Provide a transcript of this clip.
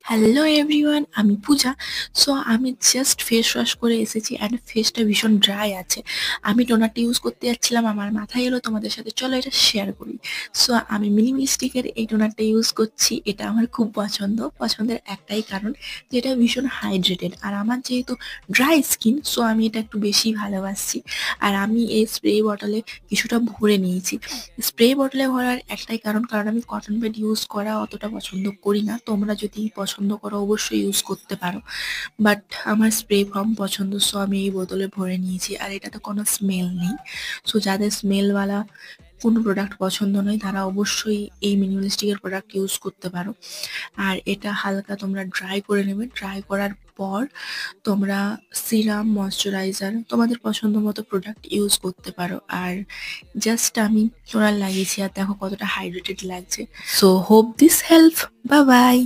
Hello everyone, আমি পূজা। So আমি just face wash করে এসেছি অ্যান্ড ফেসটা ভীষণ ড্রাই আছে। আমি টোনারটা ইউজ করতে যাচ্ছিলাম, আমার মাথায় এলো তোমাদের সাথে চলো এটা শেয়ার করি। সো আমি মিনিমালিস্টিকের এই টোনারটা ইউজ করছি। এটা আমার খুব পছন্দের একটাই কারণ যে এটা ভীষণ হাইড্রেটেড, আর আমার যেহেতু ড্রাই স্কিন সো আমি এটা একটু বেশি ভালোবাসছি। আর আমি এই স্প্রে বটলে কিছুটা ভরে নিয়েছি। স্প্রে বটলে ভরার একটাই কারণ আমি কটন প্যাড ইউজ করা অতটা পছন্দ করি না। তোমরা যদি পছন্দ করো অবশ্যই ইউজ করতে পারো, বাট আমার স্প্রে ফর্ম পছন্দ সো আমি এই বোতলে ভরে নিয়েছি। আর এটাতে কোনো স্মেল নেই। সো যাদের স্মেলওয়ালা কোনো প্রোডাক্ট পছন্দ নয় তারা অবশ্যই এই মিনিমালিস্টিকের প্রোডাক্ট ইউজ করতে পারো। আর এটা হালকা তোমরা ড্রাই করে নেবে। ড্রাই করার পর তোমরা সিরাম, ময়শ্চারাইজার তোমাদের পছন্দ মতো প্রোডাক্ট ইউজ করতে পারো। আর জাস্ট আমি টোনার লাগিয়েছি আর দেখো কতটা হাইড্রেটেড লাগছে। So hope this help. Bye bye.